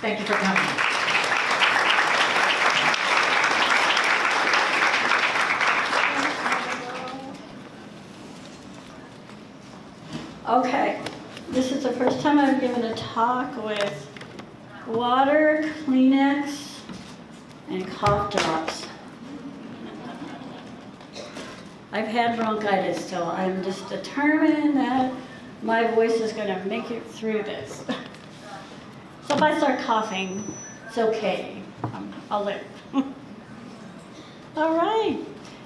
Thank you for coming. Okay, this is the first time I've given a talk with water, Kleenex, and cough drops. I've had bronchitis, so I'm just determined that my voice is going to make it through this. So if I start coughing, it's okay. I'll live. All right.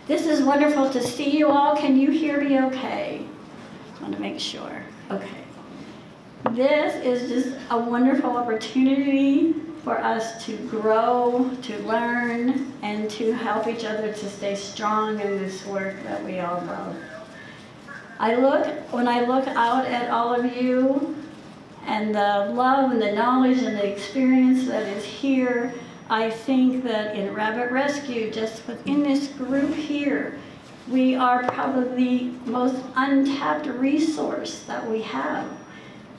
This is wonderful to see you all. Can you hear me okay? I want to make sure. Okay. This is just a wonderful opportunity for us to grow, to learn, and to help each other to stay strong in this work that we all love. When I look out at all of you and the love and the knowledge and the experience that is here, I think that in Rabbit Rescue, just within this group here, we are probably the most untapped resource that we have.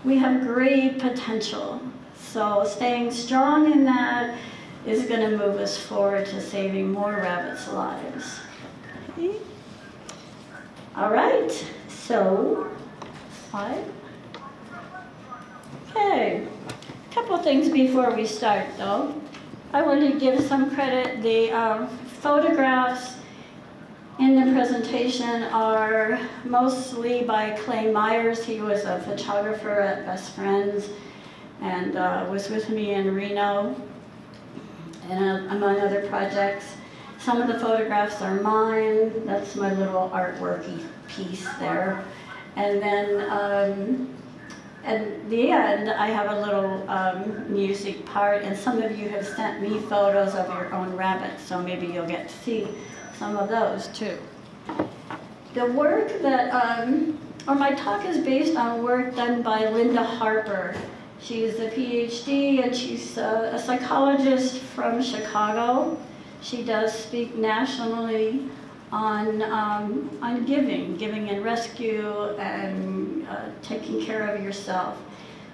We have great potential. So staying strong in that is going to move us forward to saving more rabbits' lives. Okay. All right, so slide. Okay, a couple things before we start though. I want to give some credit. The photographs in the presentation are mostly by Clay Myers. He was a photographer at Best Friends and was with me in Reno and among other projects. Some of the photographs are mine. That's my little artworky piece there. And then at the end, I have a little music part, and some of you have sent me photos of your own rabbits, so maybe you'll get to see some of those too. The work that, or my talk is based on work done by Linda Harper. She's a PhD and she's a psychologist from Chicago. She does speak nationally on giving and rescue and taking care of yourself.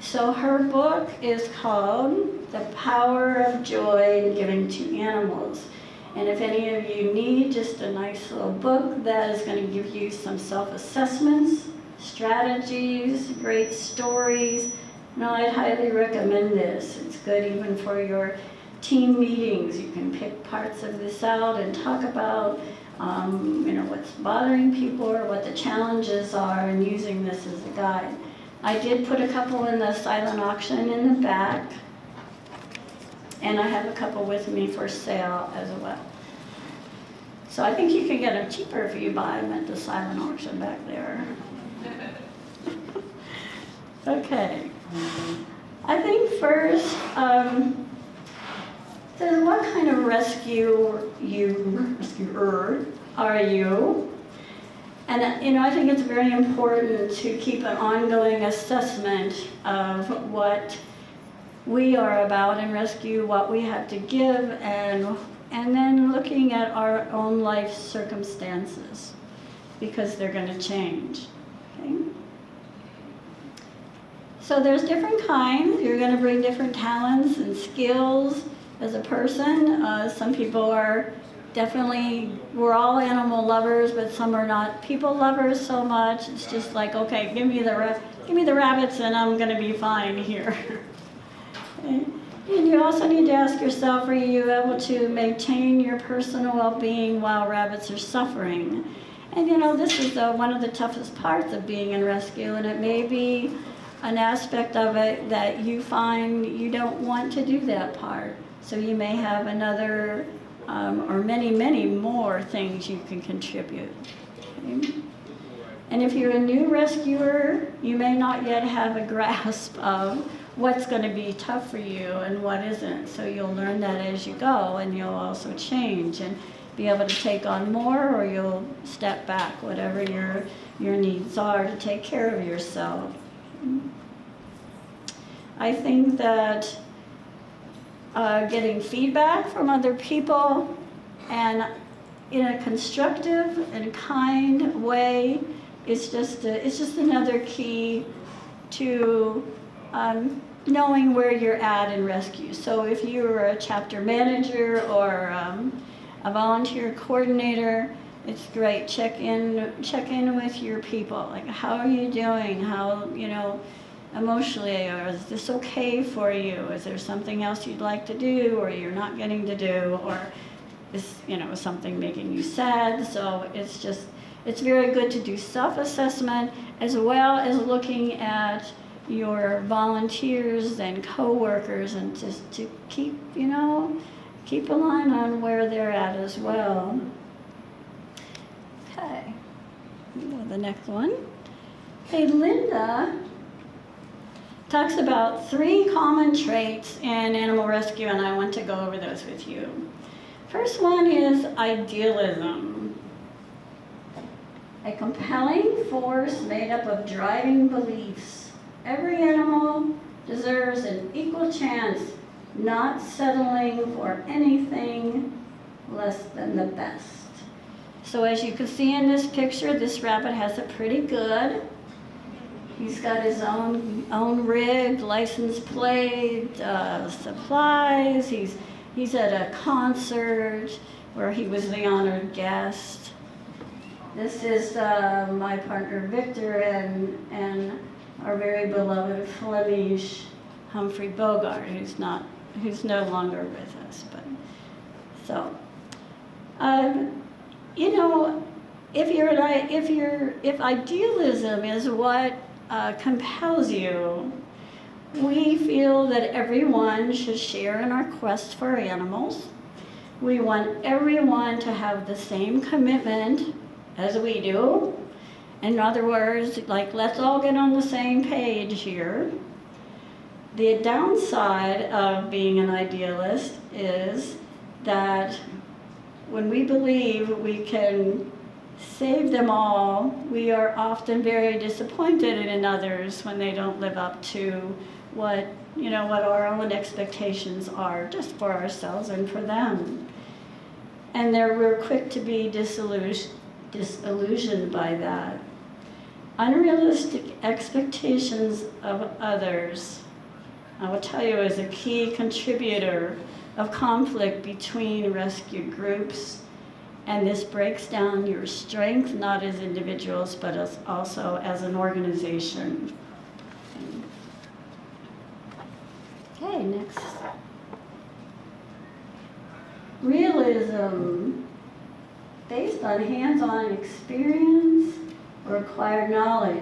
So her book is called The Power of Joy in Giving to Animals. And if any of you need just a nice little book that is going to give you some self-assessments, strategies, great stories, no, I'd highly recommend this. It's good even for your team meetings. You can pick parts of this out and talk about what's bothering people or what the challenges are, and using this as a guide. I did put a couple in the silent auction in the back, and I have a couple with me for sale as well. So I think you can get them cheaper if you buy them at the silent auction back there. Okay. I think first, says what kind of rescuer are you? And I think it's very important to keep an ongoing assessment of what we are about in rescue, what we have to give, and then looking at our own life circumstances, because they're going to change. Okay? So there's different kinds. You're going to bring different talents and skills as a person. Some people are definitely, we're all animal lovers, but some are not people lovers so much. It's just like, okay, give me the rabbits and I'm going to be fine here. And you also need to ask yourself, are you able to maintain your personal well-being while rabbits are suffering? And this is one of the toughest parts of being in rescue, and it may be an aspect of it that you find you don't want to do that part. So you may have another or many, many more things you can contribute. Okay? And if you're a new rescuer, you may not yet have a grasp of what's going to be tough for you and what isn't. So you'll learn that as you go, and you'll also change and be able to take on more, or you'll step back, whatever your needs are to take care of yourself. I think that getting feedback from other people and in a constructive and kind way is just another key to knowing where you're at in rescue. So if you're a chapter manager or a volunteer coordinator, it's great. Check in with your people. Like, how are you doing? How, emotionally, or is this okay for you? Is there something else you'd like to do or you're not getting to do? Or is, something making you sad? So it's very good to do self-assessment as well as looking at your volunteers and co-workers and just to keep a line on where they're at as well. Okay, go to the next one. Hey, Linda talks about 3 common traits in animal rescue, and I want to go over those with you. First one is idealism. A compelling force made up of driving beliefs. Every animal deserves an equal chance, not settling for anything less than the best. So as you can see in this picture, this rabbit has it pretty good. He's got his own rig, license plate, supplies. He's at a concert where he was the honored guest. This is my partner Victor and our very beloved Flemish Humphrey Bogart, who's no longer with us. But so, if idealism is what compels you, we feel that everyone should share in our quest for animals. We want everyone to have the same commitment as we do. In other words, like, let's all get on the same page here. The downside of being an idealist is that when we believe we can save them all, we are often very disappointed in others when they don't live up to what our own expectations are, just for ourselves and for them. And we're quick to be disillusioned by that. Unrealistic expectations of others, I will tell you, is a key contributor of conflict between rescue groups. And this breaks down your strength, not as individuals, but also as an organization. Okay, next. Realism, based on hands-on experience or acquired knowledge.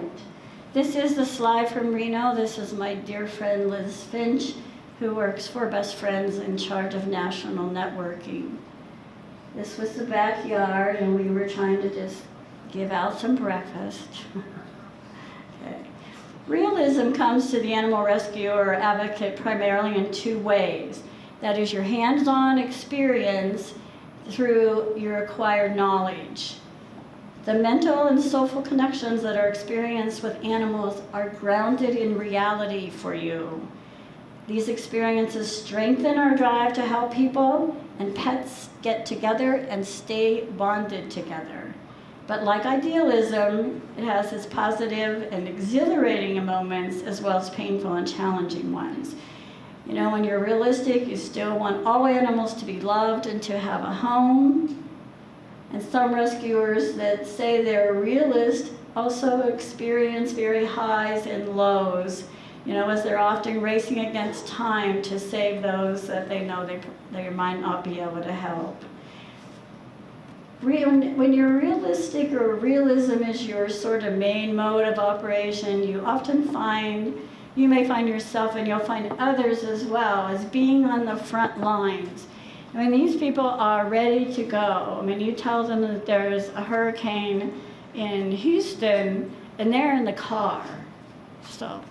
This is the slide from Reno. This is my dear friend Liz Finch, who works for Best Friends in charge of national networking. This was the backyard, and we were trying to just give out some breakfast. Okay. Realism comes to the animal rescue or advocate primarily in 2 ways. That is your hands-on experience through your acquired knowledge. The mental and social connections that are experienced with animals are grounded in reality for you. These experiences strengthen our drive to help people and pets get together and stay bonded together. But like idealism, it has its positive and exhilarating moments as well as painful and challenging ones. When you're realistic, you still want all animals to be loved and to have a home. And some rescuers that say they're realist also experience very highs and lows, as they're often racing against time to save those that they know they might not be able to help. When you're realistic, or realism is your sort of main mode of operation, you may find yourself, and you'll find others as well, as being on the front lines. These people are ready to go. You tell them that there's a hurricane in Houston, and they're in the car. So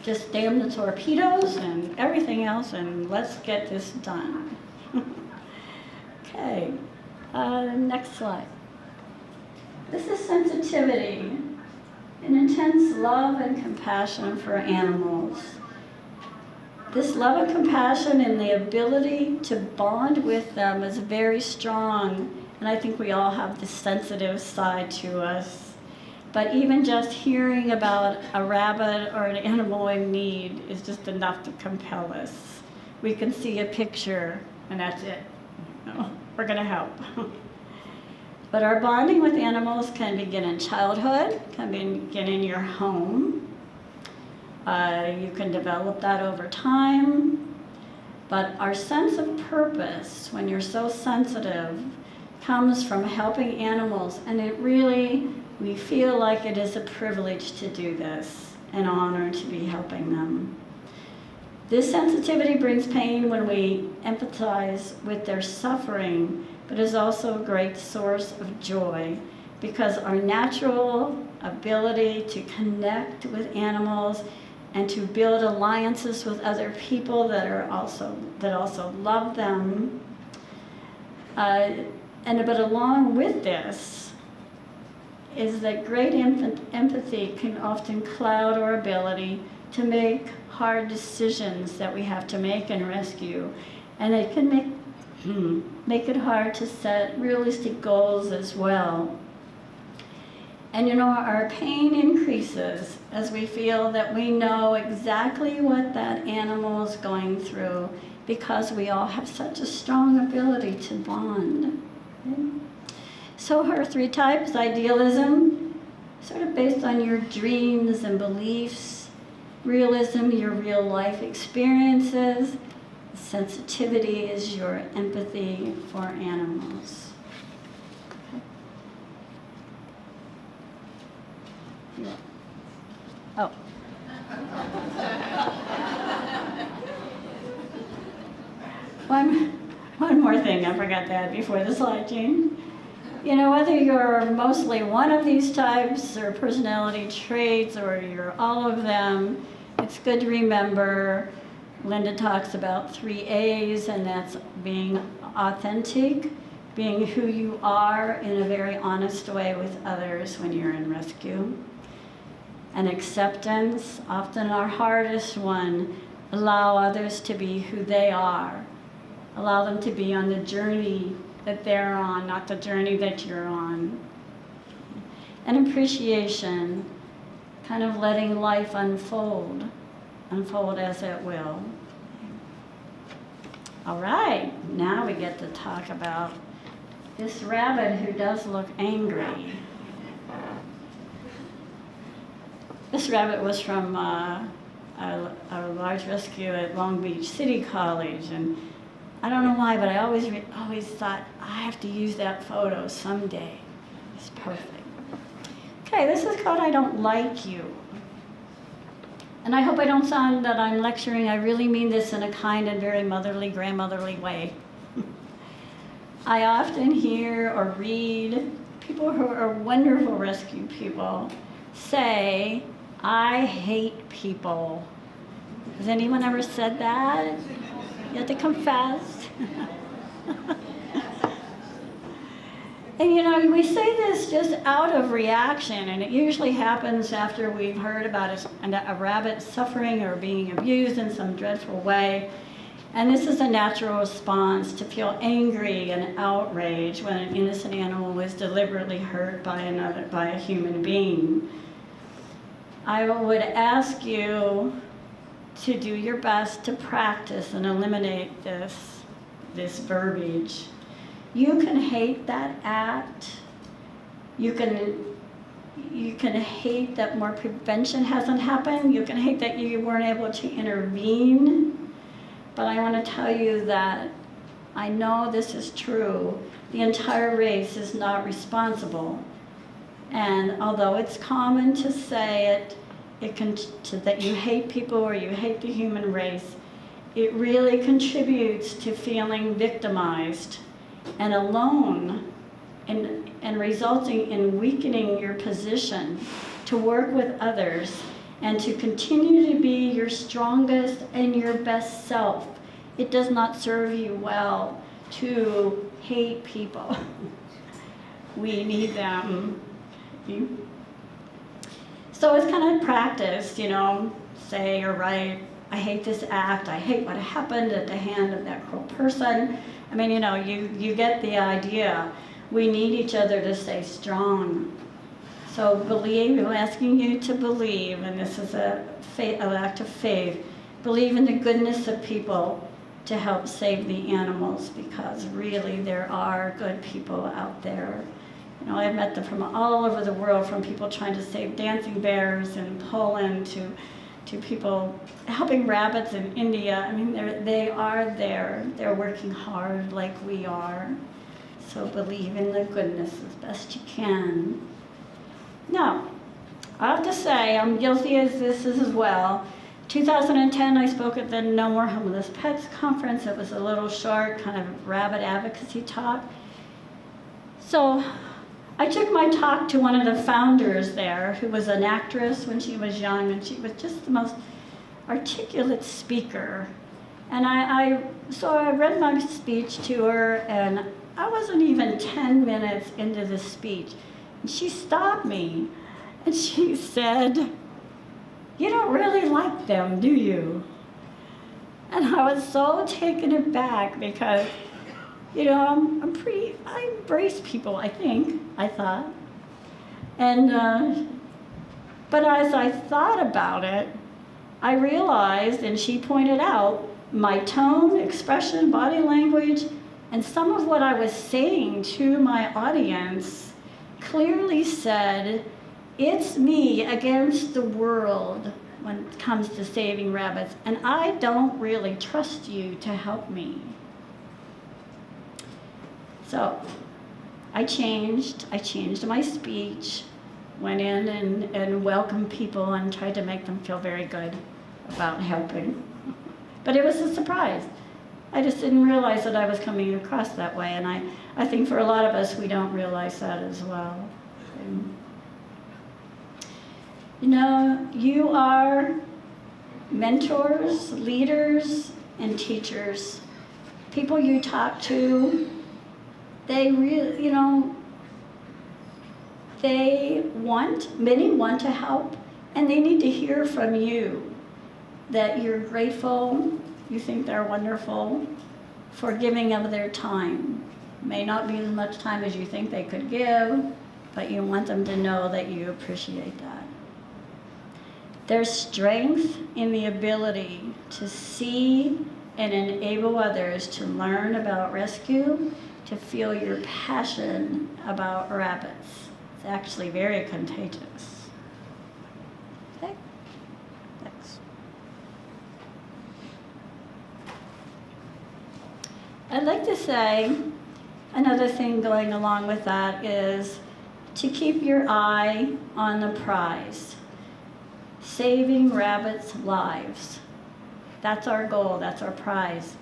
just damn the torpedoes and everything else, and let's get this done. Okay, next slide. This is sensitivity, an intense love and compassion for animals. This love and compassion and the ability to bond with them is very strong, and I think we all have this sensitive side to us. But even just hearing about a rabbit or an animal in need is just enough to compel us. We can see a picture, and that's it. No, we're going to help. But our bonding with animals can begin in childhood, can begin in your home. You can develop that over time. But our sense of purpose, when you're so sensitive, comes from helping animals. And it really, we feel like it is a privilege to do this, an honor to be helping them. This sensitivity brings pain when we empathize with their suffering, but is also a great source of joy because our natural ability to connect with animals and to build alliances with other people that also love them. But along with this is that great empathy can often cloud our ability to make hard decisions that we have to make in rescue. And it can make it hard to set realistic goals as well. And you know, our pain increases as we feel that we know exactly what that animal is going through because we all have such a strong ability to bond. Okay? So her 3 types: idealism, sort of based on your dreams and beliefs; realism, your real life experiences; sensitivity is your empathy for animals. Okay. Yeah. Oh. One more thing I forgot to add before the slide change. You know, whether you're mostly one of these types or personality traits or you're all of them, it's good to remember Linda talks about 3 A's, and that's being authentic, being who you are in a very honest way with others when you're in rescue. And acceptance, often our hardest one, allow others to be who they are. Allow them to be on the journey that they're on, not the journey that you're on. And appreciation, kind of letting life unfold as it will. All right, now we get to talk about this rabbit who does look angry. This rabbit was from a large rescue at Long Beach City College, and I don't know why, but I always thought, I have to use that photo someday. It's perfect. Okay, this is called I Don't Like You. And I hope I don't sound that I'm lecturing. I really mean this in a kind and very motherly, grandmotherly way. I often hear or read people who are wonderful rescue people say, I hate people. Has anyone ever said that? You have to confess. And you know, we say this just out of reaction, and it usually happens after we've heard about a rabbit suffering or being abused in some dreadful way. And this is a natural response to feel angry and outraged when an innocent animal is deliberately hurt by a human being. I would ask you to do your best to practice and eliminate this verbiage. You can hate that act. You can hate that more prevention hasn't happened. You can hate that you weren't able to intervene. But I want to tell you that I know this is true. The entire race is not responsible. And although it's common to say that you hate people or you hate the human race, it really contributes to feeling victimized and alone, and resulting in weakening your position to work with others and to continue to be your strongest and your best self. It does not serve you well to hate people. We need them. So it's kind of practiced, you know, say or write, I hate this act, I hate what happened at the hand of that cruel person. I mean, you know, you get the idea. We need each other to stay strong. So believe, I'm asking you to believe, and this is an act of faith, believe in the goodness of people to help save the animals, because really there are good people out there. You know, I've met them from all over the world, from people trying to save dancing bears in Poland to people helping rabbits in India. I mean, they are there. They're working hard like we are. So believe in the goodness as best you can. Now, I have to say, I'm guilty as this is as well. 2010, I spoke at the No More Homeless Pets conference. It was a little short kind of rabbit advocacy talk. So I took my talk to one of the founders there, who was an actress when she was young, and she was just the most articulate speaker. And so I read my speech to her, and I wasn't even 10 minutes into the speech. And she stopped me, and she said, "You don't really like them, do you?" And I was so taken aback because, you know, I embrace people, I thought. And, but as I thought about it, I realized, and she pointed out, my tone, expression, body language, and some of what I was saying to my audience clearly said, it's me against the world when it comes to saving rabbits, and I don't really trust you to help me. So I changed my speech, went in and welcomed people and tried to make them feel very good about helping. But it was a surprise. I just didn't realize that I was coming across that way, and I think for a lot of us, we don't realize that as well. You know, you are mentors, leaders, and teachers. People you talk to, they really, you know, many want to help, and they need to hear from you that you're grateful, you think they're wonderful for giving of their time. May not be as much time as you think they could give, but you want them to know that you appreciate that. There's strength in the ability to see and enable others to learn about rescue, to feel your passion about rabbits. It's actually very contagious. Okay, next. I'd like to say another thing going along with that is to keep your eye on the prize. Saving rabbits' lives. That's our goal, that's our prize.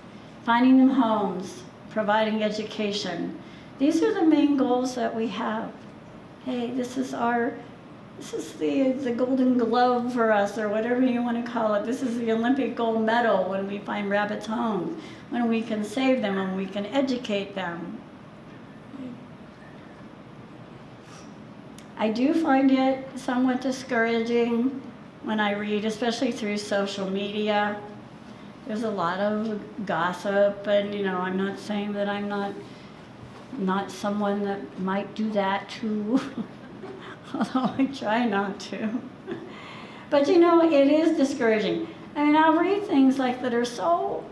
Finding them homes, providing education. These are the main goals that we have. Hey, this is the golden glove for us, or whatever you want to call it. This is the Olympic gold medal when we find rabbits' homes, when we can save them, when we can educate them. I do find it somewhat discouraging when I read, especially through social media. There's a lot of gossip, and you know, I'm not saying that I'm not someone that might do that too, although I try not to. But you know, it is discouraging. I mean, I'll read things like that are so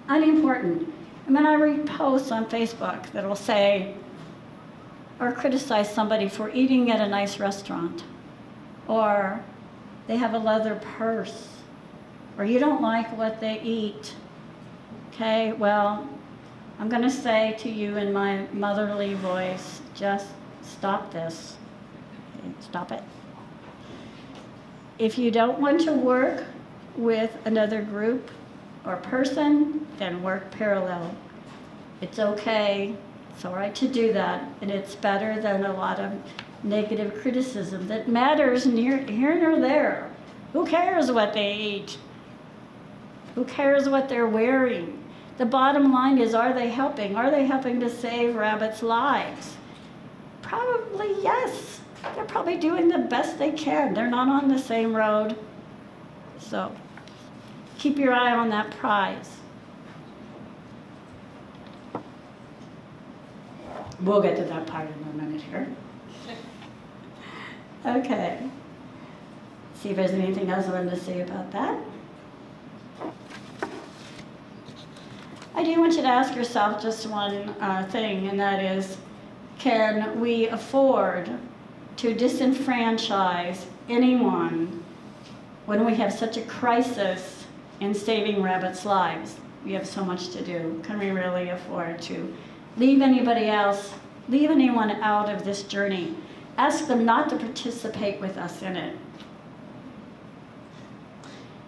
unimportant. And then I read posts on Facebook that'll say, or criticize somebody for eating at a nice restaurant, or they have a leather purse, or you don't like what they eat. Okay, well, I'm going to say to you in my motherly voice, just stop this. Okay, stop it. If you don't want to work with another group or person, then work parallel. It's okay. It's all right to do that, and it's better than a lot of negative criticism that matters here nor there. Who cares what they eat? Who cares what they're wearing? The bottom line is, are they helping? Are they helping to save rabbits' lives? Probably yes. They're probably doing the best they can. They're not on the same road. So keep your eye on that prize. We'll get to that part in a minute here. Okay. See if there's anything else I wanted to say about that. I do want you to ask yourself just one thing, and that is, can we afford to disenfranchise anyone when we have such a crisis in saving rabbits' lives? We have so much to do. Can we really afford to leave anyone out of this journey? Ask them not to participate with us in it.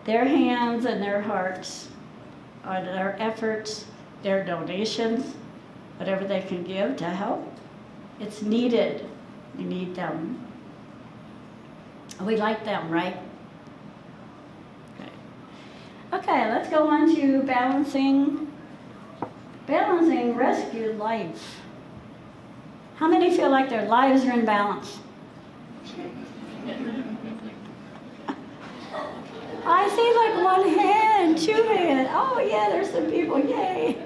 Their hands and their hearts are their efforts, their donations, whatever they can give to help. It's needed. We need them. We like them, right? Okay, let's go on to balancing rescued life. How many feel like their lives are in balance? I see like one hand, 2 hands. Oh yeah, there's some people, yay.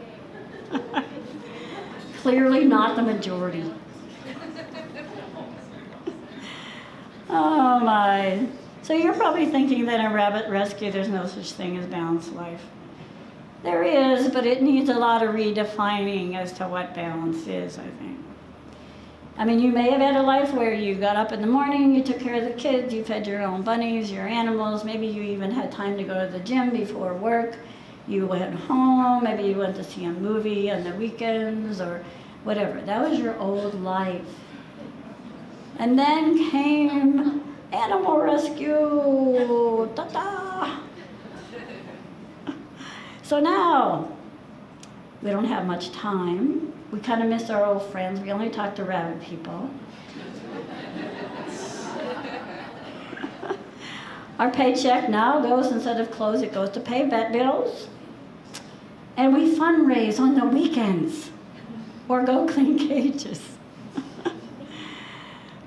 Clearly not the majority. Oh my. So you're probably thinking that in rabbit rescue there's no such thing as balanced life. There is, but it needs a lot of redefining as to what balance is, I think. I mean, you may have had a life where you got up in the morning, you took care of the kids, you fed your own bunnies, your animals, maybe you even had time to go to the gym before work, you went home, maybe you went to see a movie on the weekends or whatever. That was your old life. And then came animal rescue, ta-da! So now, we don't have much time. We kind of miss our old friends. We only talk to rabbit people. Our paycheck now goes, instead of clothes, it goes to pay vet bills. And we fundraise on the weekends or go clean cages.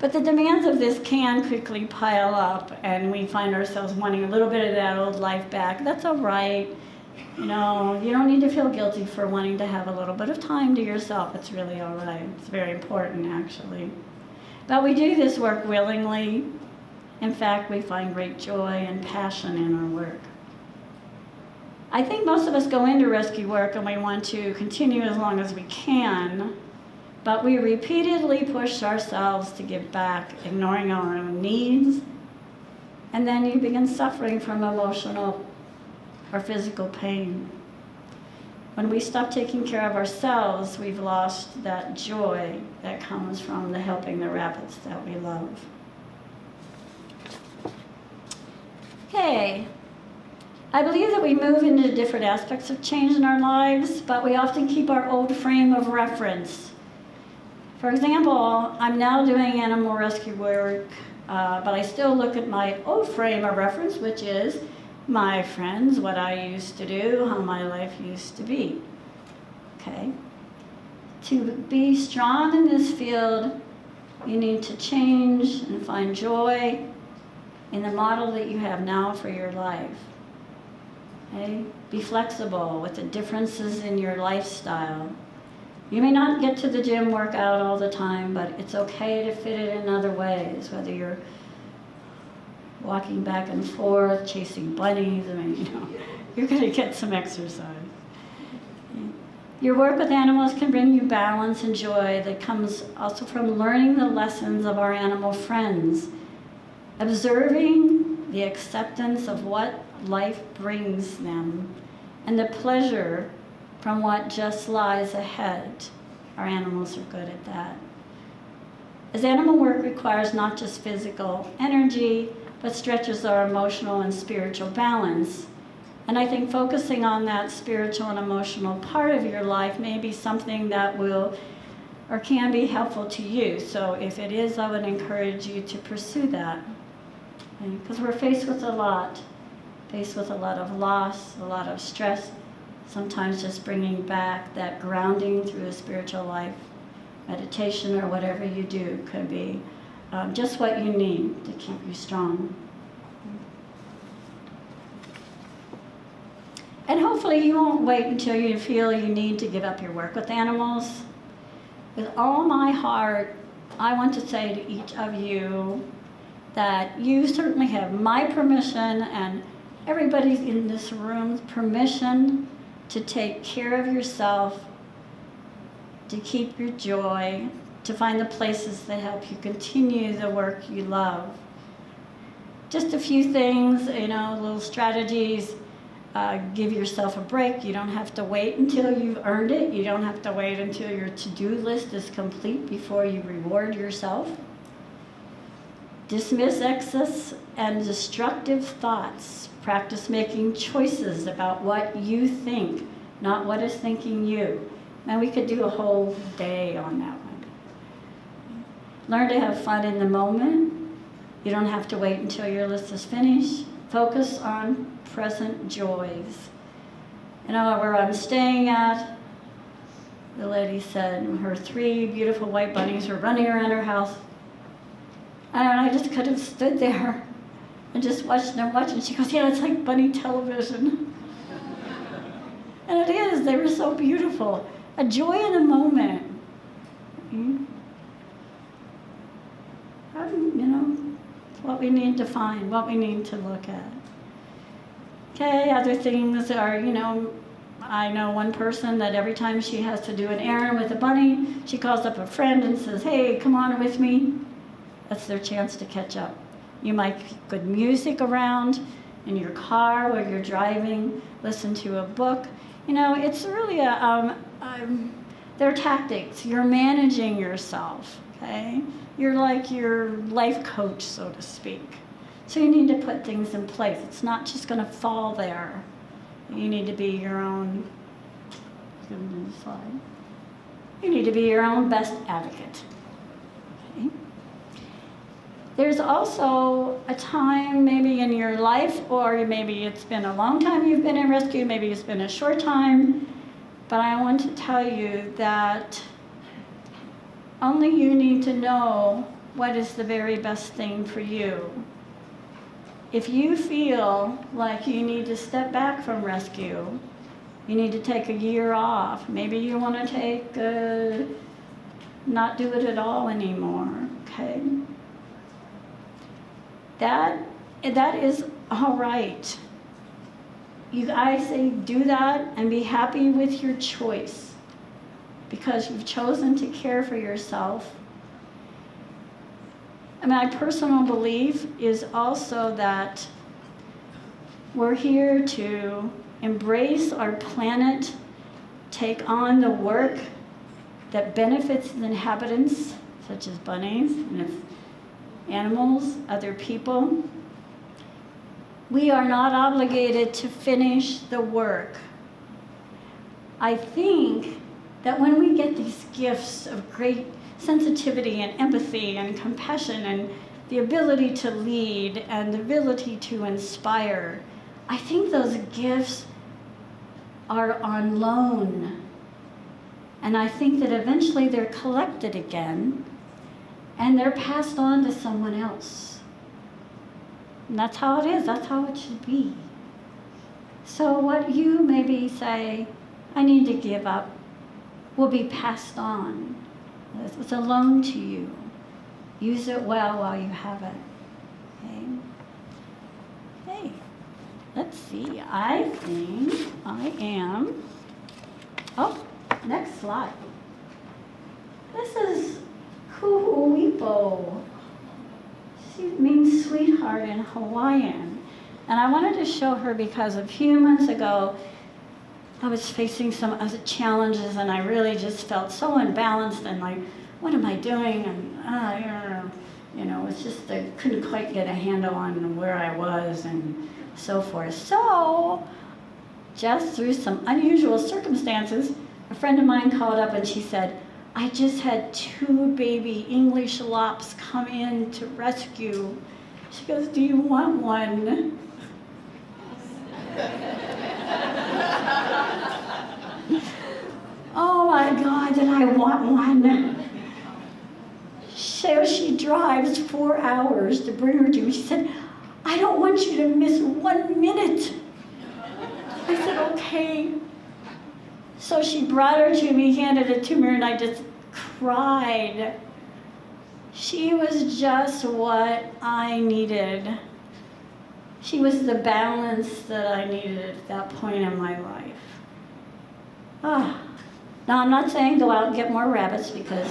But the demands of this can quickly pile up, and we find ourselves wanting a little bit of that old life back. That's all right. You know, you don't need to feel guilty for wanting to have a little bit of time to yourself. It's really all right. It's very important, actually. But we do this work willingly. In fact, we find great joy and passion in our work. I think most of us go into rescue work and we want to continue as long as we can, but we repeatedly push ourselves to give back, ignoring our own needs, and then you begin suffering from emotional or physical pain. When we stop taking care of ourselves, we've lost that joy that comes from the helping the rabbits that we love. Okay, I believe that we move into different aspects of change in our lives, but we often keep our old frame of reference. For example, I'm now doing animal rescue work, but I still look at my old frame of reference, which is my friends, what I used to do, how my life used to be. Okay? To be strong in this field, you need to change and find joy in the model that you have now for your life. Okay? Be flexible with the differences in your lifestyle. You may not get to the gym workout all the time, but it's okay to fit it in other ways, whether you're walking back and forth, chasing bunnies. I mean, you know, you're going to get some exercise. Your work with animals can bring you balance and joy that comes also from learning the lessons of our animal friends, observing the acceptance of what life brings them, and the pleasure from what just lies ahead. Our animals are good at that. As animal work requires not just physical energy, but stretches our emotional and spiritual balance. And I think focusing on that spiritual and emotional part of your life may be something that will or can be helpful to you. So if it is, I would encourage you to pursue that. Because we're faced with a lot of loss, a lot of stress, sometimes just bringing back that grounding through a spiritual life. Meditation or whatever you do could be just what you need to keep you strong. And hopefully you won't wait until you feel you need to give up your work with animals. With all my heart, I want to say to each of you, that you certainly have my permission and everybody in this room's permission to take care of yourself, to keep your joy, to find the places that help you continue the work you love. Just a few things, little strategies. Give yourself a break. You don't have to wait until you've earned it. You don't have to wait until your to-do list is complete before you reward yourself. Dismiss excess and destructive thoughts. Practice making choices about what you think, not what is thinking you. And we could do a whole day on that one. Learn to have fun in the moment. You don't have to wait until your list is finished. Focus on present joys. Where I'm staying at, the lady said her 3 beautiful white bunnies were running around her house. And I just could have stood there and just watched them watch. And she goes, yeah, it's like bunny television. And it is. They were so beautiful. A joy in the moment. What we need to find, what we need to look at. Okay, other things are, I know one person that every time she has to do an errand with a bunny, she calls up a friend and says, hey, come on with me. That's their chance to catch up. You might keep good music around in your car while you're driving, listen to a book. It's really they're tactics. You're managing yourself, okay? You're like your life coach, so to speak. So you need to put things in place. It's not just going to fall there. You need to be your own, you need to be your own best advocate. Okay? There's also a time maybe in your life, or maybe it's been a long time you've been in rescue, maybe it's been a short time, but I want to tell you that only you need to know what is the very best thing for you. If you feel like you need to step back from rescue, you need to take a year off. Maybe you want to not do it at all anymore, okay? That is all right. I say do that and be happy with your choice, because you've chosen to care for yourself. And my personal belief is also that we're here to embrace our planet, take on the work that benefits the inhabitants, such as bunnies and animals, other people. We are not obligated to finish the work. I think that when we get these gifts of great sensitivity and empathy and compassion and the ability to lead and the ability to inspire, I think those gifts are on loan. And I think that eventually they're collected again and they're passed on to someone else. And that's how it is, that's how it should be. So what you maybe say, I need to give up, will be passed on. It's a loan to you. Use it well while you have it. Okay? Hey, let's see. I think I am. Oh, next slide. This is Kuhuipo. She means sweetheart in Hawaiian. And I wanted to show her because a few months ago, I was facing some other challenges and I really just felt so unbalanced and like, what am I doing? And it's just I couldn't quite get a handle on where I was and so forth. So just through some unusual circumstances, a friend of mine called up and she said, I just had 2 baby English lops come in to rescue. She goes, do you want one? Oh my God, did I want one? So she drives 4 hours to bring her to me. She said, I don't want you to miss 1 minute. I said, okay. So she brought her to me, handed it to me, and I just cried. She was just what I needed. She was the balance that I needed at that point in my life. Ah. Now, I'm not saying go out and get more rabbits because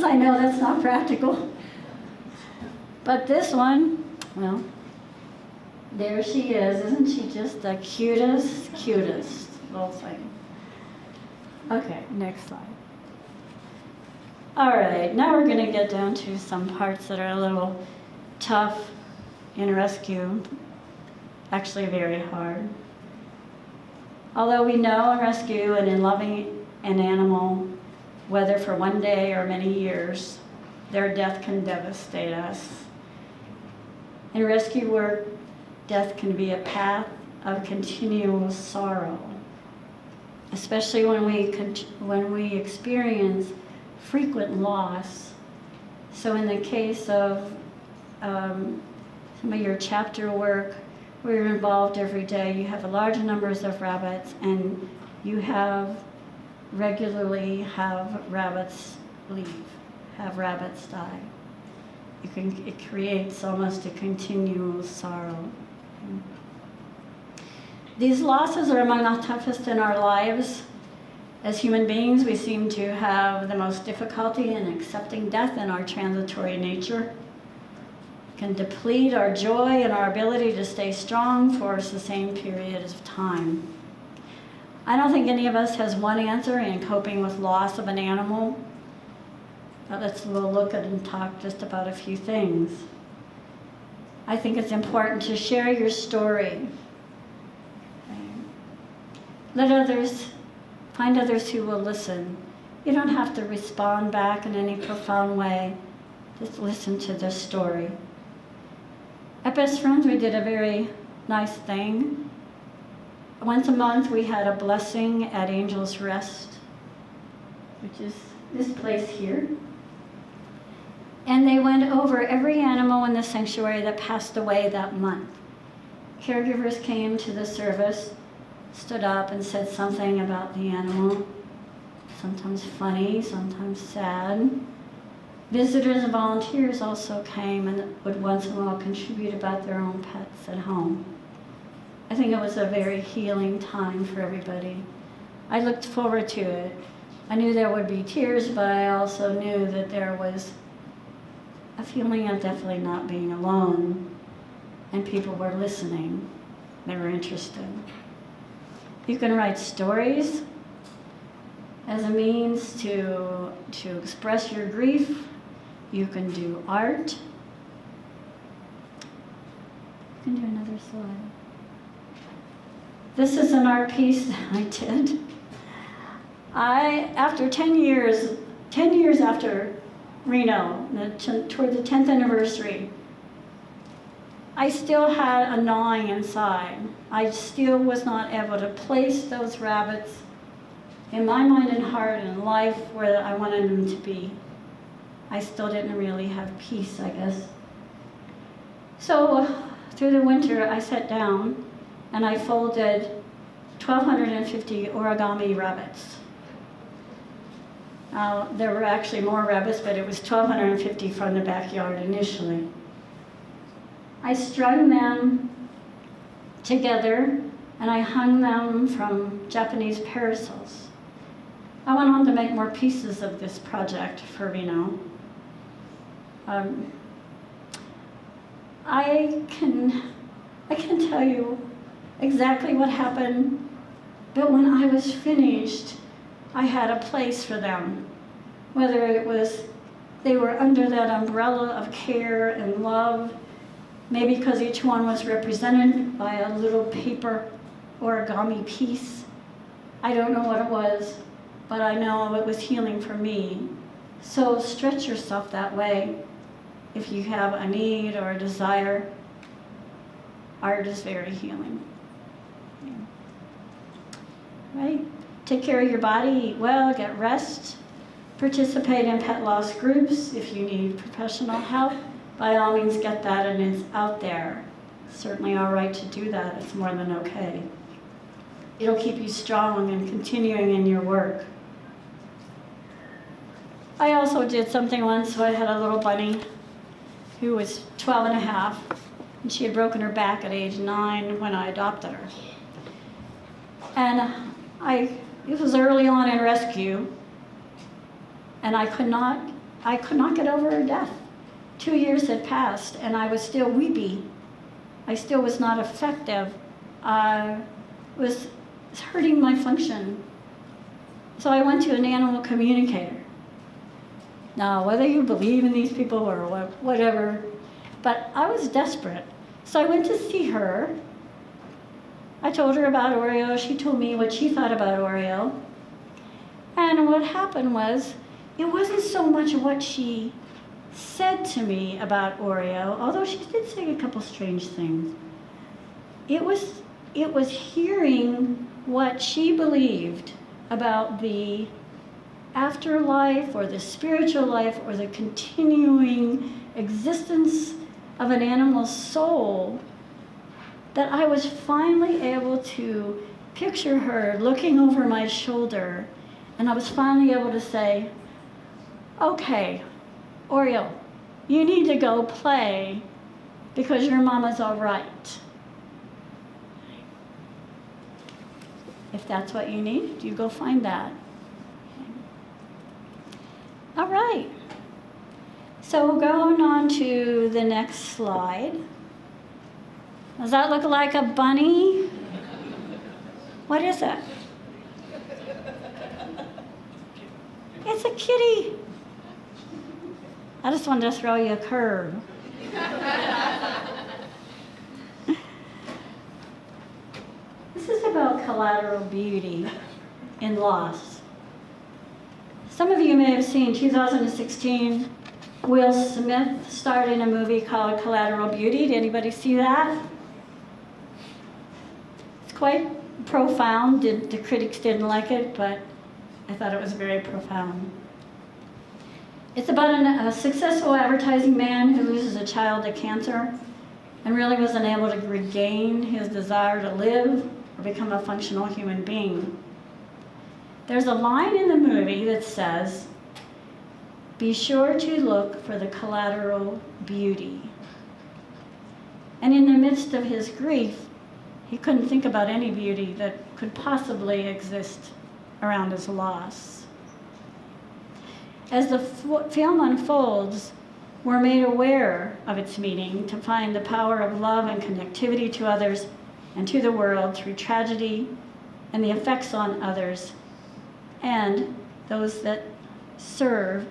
I know that's not practical. But this one, well, there she is. Isn't she just the cutest little thing? Okay, next slide. All right, now we're going to get down to some parts that are a little tough in rescue, actually very hard. Although we know in rescue and in loving an animal, whether for one day or many years, their death can devastate us. In rescue work, death can be a path of continual sorrow, especially when we experience frequent loss. So in the case of some of your chapter work, where you're involved every day, you have large numbers of rabbits, and you regularly have rabbits leave, have rabbits die. It creates almost a continual sorrow. These losses are among the toughest in our lives. As human beings, we seem to have the most difficulty in accepting death in our transitory nature. It can deplete our joy and our ability to stay strong for a sustained period of time. I don't think any of us has one answer in coping with loss of an animal, but let's look at and talk just about a few things. I think it's important to share your story. Let others, find others who will listen. You don't have to respond back in any profound way. Just listen to the story. At Best Friends, we did a very nice thing. Once a month, we had a blessing at Angel's Rest, which is this place here. And they went over every animal in the sanctuary that passed away that month. Caregivers came to the service, stood up and said something about the animal, sometimes funny, sometimes sad. Visitors and volunteers also came and would once in a while contribute about their own pets at home. I think it was a very healing time for everybody. I looked forward to it. I knew there would be tears, but I also knew that there was a feeling of definitely not being alone, and people were listening. They were interested. You can write stories as a means to express your grief. You can do art. You can do another slide. This is an art piece that I did. After 10 years after Reno, toward the 10th anniversary, I still had a gnawing inside. I still was not able to place those rabbits in my mind and heart and life where I wanted them to be. I still didn't really have peace, I guess. So through the winter, I sat down and I folded 1,250 origami rabbits. There were actually more rabbits, but it was 1,250 from the backyard initially. I strung them together and I hung them from Japanese parasols. I went on to make more pieces of this project for Reno. I can tell you exactly what happened, but when I was finished, I had a place for them. Whether it was they were under that umbrella of care and love, maybe because each one was represented by a little paper origami piece. I don't know what it was, but I know it was healing for me. So stretch yourself that way. If you have a need or a desire, art is very healing. Right? Take care of your body, eat well, get rest, participate in pet loss groups. If you need professional help, by all means get that, and it's out there. It's certainly all right to do that. It's more than okay. It'll keep you strong and continuing in your work. I also did something once where I had a little bunny who was 12 and a half, and she had broken her back at age 9 when I adopted her. And it was early on in rescue, and I could not get over her death. 2 years had passed, and I was still weepy. I still was not effective. I was hurting my function. So I went to an animal communicator. Now, whether you believe in these people or whatever, but I was desperate. So I went to see her. I told her about Oreo. She told me what she thought about Oreo. And what happened was, it wasn't so much what she said to me about Oreo, although she did say a couple strange things. It was hearing what she believed about the afterlife or the spiritual life or the continuing existence of an animal's soul, that I was finally able to picture her looking over my shoulder, and I was finally able to say, okay, Oreo, you need to go play because your mama's all right. If that's what you need, you go find that. All right. So going on to the next slide. Does that look like a bunny? What is it? It's a kitty. I just wanted to throw you a curve. This is about collateral beauty in loss. Some of you may have seen 2016, Will Smith starred in a movie called Collateral Beauty. Did anybody see that? It's quite profound. The critics didn't like it, but I thought it was very profound. It's about a successful advertising man who loses a child to cancer and really was unable to regain his desire to live or become a functional human being. There's a line in the movie that says, "Be sure to look for the collateral beauty." And in the midst of his grief, he couldn't think about any beauty that could possibly exist around his loss. As the film unfolds, we're made aware of its meaning to find the power of love and connectivity to others and to the world through tragedy and the effects on others and those that serve,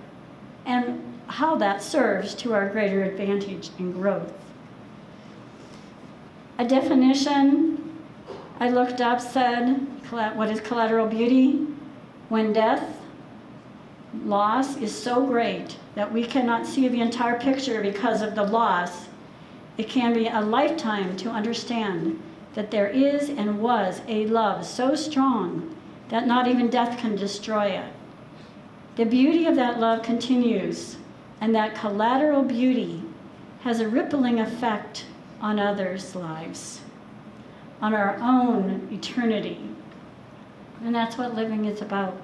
and how that serves to our greater advantage and growth. A definition I looked up said, what is collateral beauty? When death, loss is so great that we cannot see the entire picture because of the loss, it can be a lifetime to understand that there is and was a love so strong that not even death can destroy it. The beauty of that love continues, and that collateral beauty has a rippling effect on others' lives, on our own eternity. And that's what living is about.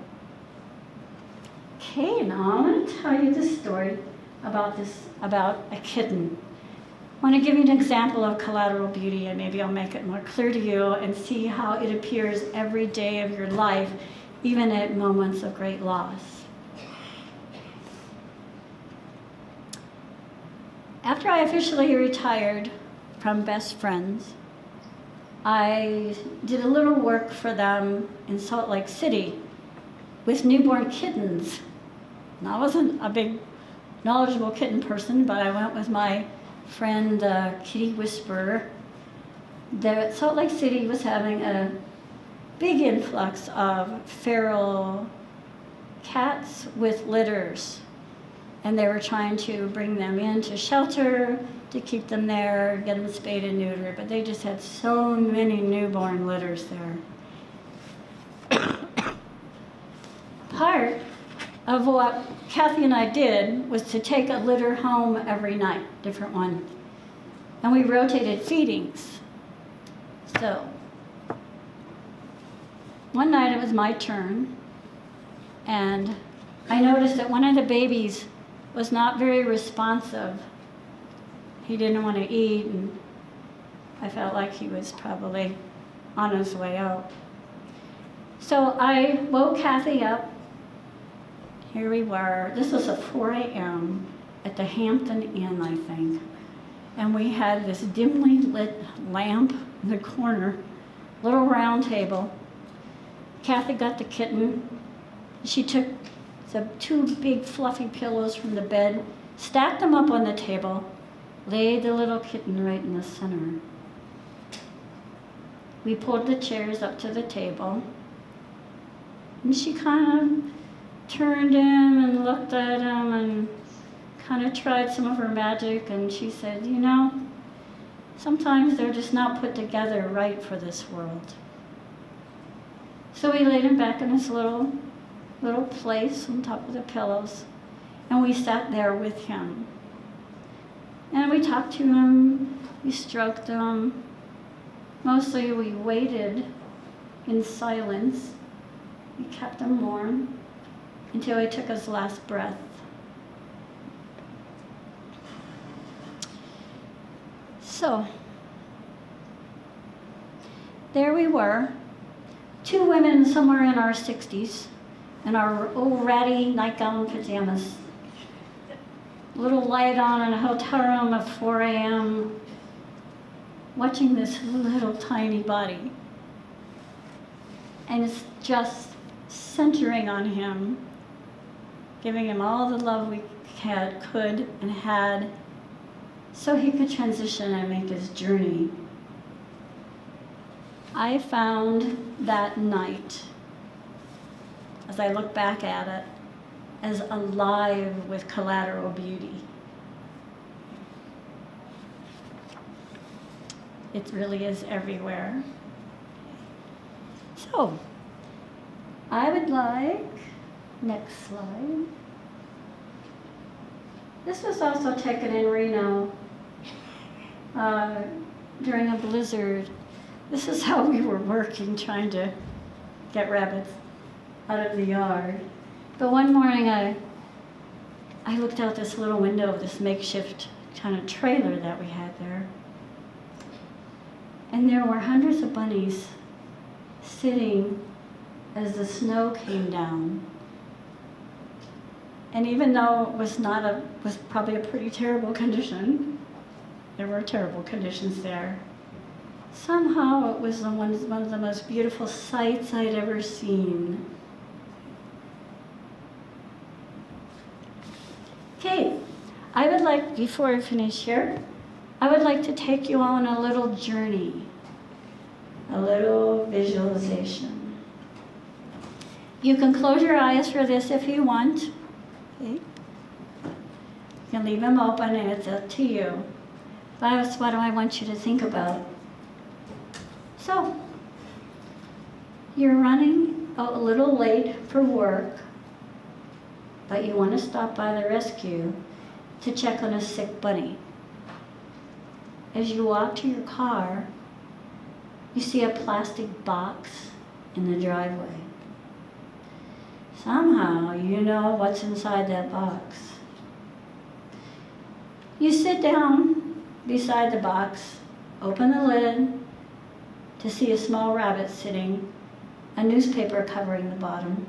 Okay, now I'm going to tell you this story about a kitten. I want to give you an example of collateral beauty, and maybe I'll make it more clear to you and see how it appears every day of your life, even at moments of great loss. After I officially retired from Best Friends, I did a little work for them in Salt Lake City with newborn kittens. And I wasn't a big knowledgeable kitten person, but I went with my friend, Kitty Whisperer. Salt Lake City was having a big influx of feral cats with litters. And they were trying to bring them into shelter to keep them there, get them spayed and neutered, but they just had so many newborn litters there. Part of what Kathy and I did was to take a litter home every night, different one. And we rotated feedings. So, one night it was my turn, and I noticed that one of the babies was not very responsive. He didn't want to eat, and I felt like he was probably on his way out. So I woke Kathy up. Here we were. This was at 4 a.m. at the Hampton Inn, I think. And we had this dimly lit lamp in the corner, little round table. Kathy got the kitten. She took the 2 big fluffy pillows from the bed, stacked them up on the table, laid the little kitten right in the center. We pulled the chairs up to the table, and she kind of turned him and looked at him and kind of tried some of her magic, and she said, you know, sometimes they're just not put together right for this world. So we laid him back in his little place on top of the pillows, and we sat there with him. And we talked to him, we stroked him. Mostly we waited in silence. We kept him warm until he took his last breath. So, there we were, 2 women somewhere in our 60s, in our old ratty nightgown pajamas. Little light on in a hotel room at 4 a.m., watching this little tiny body. And it's just centering on him, giving him all the love we could and had, so he could transition and make his journey. I found that night, as I look back at it, as alive with Collateral Beauty. It really is everywhere. So, I would like, next slide. This was also taken in Reno during a blizzard. This is how we were working, trying to get rabbits out of the yard. But one morning I looked out this little window of this makeshift kind of trailer that we had there. And there were hundreds of bunnies sitting as the snow came down. And even though it was probably a pretty terrible condition, there were terrible conditions there, somehow it was one of the most beautiful sights I'd ever seen. Okay, I would like, before I finish here, I would like to take you on a little journey, a little visualization. You can close your eyes for this if you want. Okay. You can leave them open and it's up to you. But that's what I want you to think about. So, you're running a little late for work, but you want to stop by the rescue to check on a sick bunny. As you walk to your car, you see a plastic box in the driveway. Somehow you know what's inside that box. You sit down beside the box, open the lid to see a small rabbit sitting, a newspaper covering the bottom.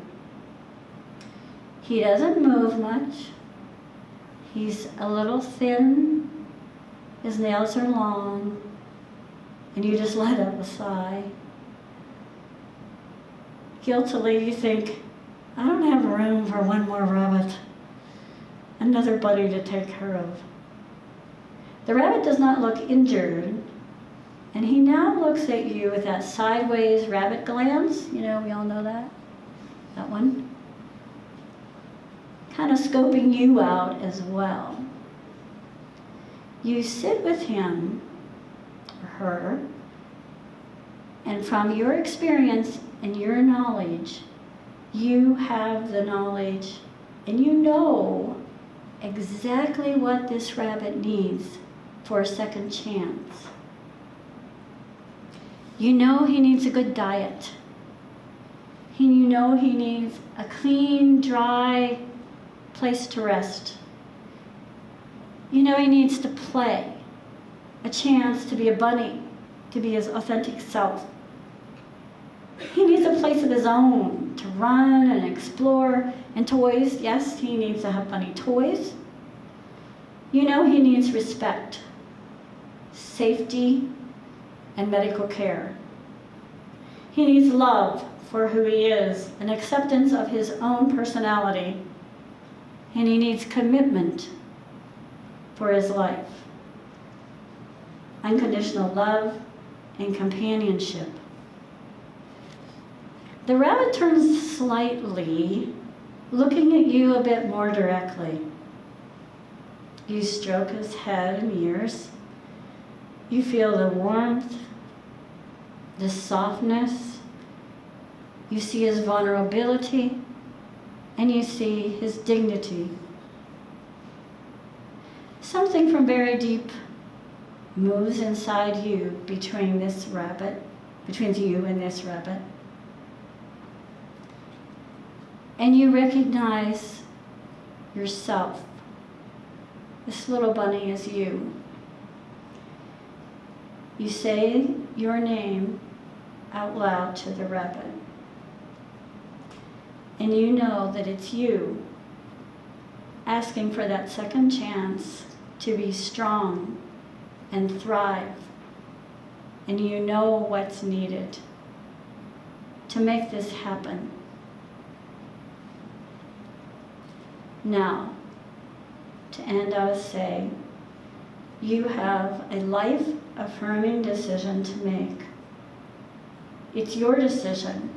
He doesn't move much. He's a little thin. His nails are long, and you just let out a sigh. Guiltily, you think, I don't have room for one more rabbit, another buddy to take care of. The rabbit does not look injured, and he now looks at you with that sideways rabbit glance. You know, we all know that one. Kind of scoping you out as well. You sit with him or her, and from your experience and your knowledge, you have the knowledge and you know exactly what this rabbit needs for a second chance. You know he needs a good diet. You know he needs a clean, dry place to rest. You know he needs to play, a chance to be a bunny, to be his authentic self. He needs a place of his own to run and explore, and toys. Yes, he needs to have bunny toys. You know he needs respect, safety, and medical care. He needs love for who he is, an acceptance of his own personality, and he needs commitment for his life, unconditional love and companionship. The rabbit turns slightly, looking at you a bit more directly. You stroke his head and ears. You feel the warmth, the softness. You see his vulnerability, and you see his dignity. Something from very deep moves inside you between you and this rabbit. And you recognize yourself. This little bunny is you. You say your name out loud to the rabbit. And you know that it's you asking for that second chance to be strong and thrive. And you know what's needed to make this happen. Now, to end, I would say, you have a life-affirming decision to make. It's your decision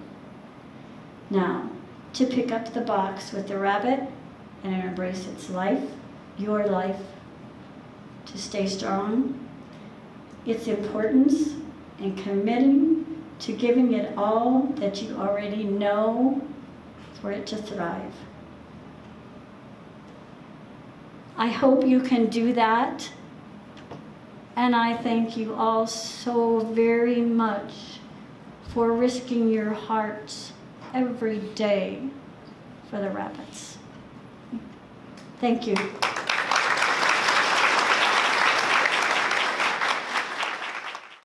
now to pick up the box with the rabbit and embrace its life, your life, to stay strong, its importance, and committing to giving it all that you already know for it to thrive. I hope you can do that, and I thank you all so very much for risking your hearts every day for the rabbits. Thank you.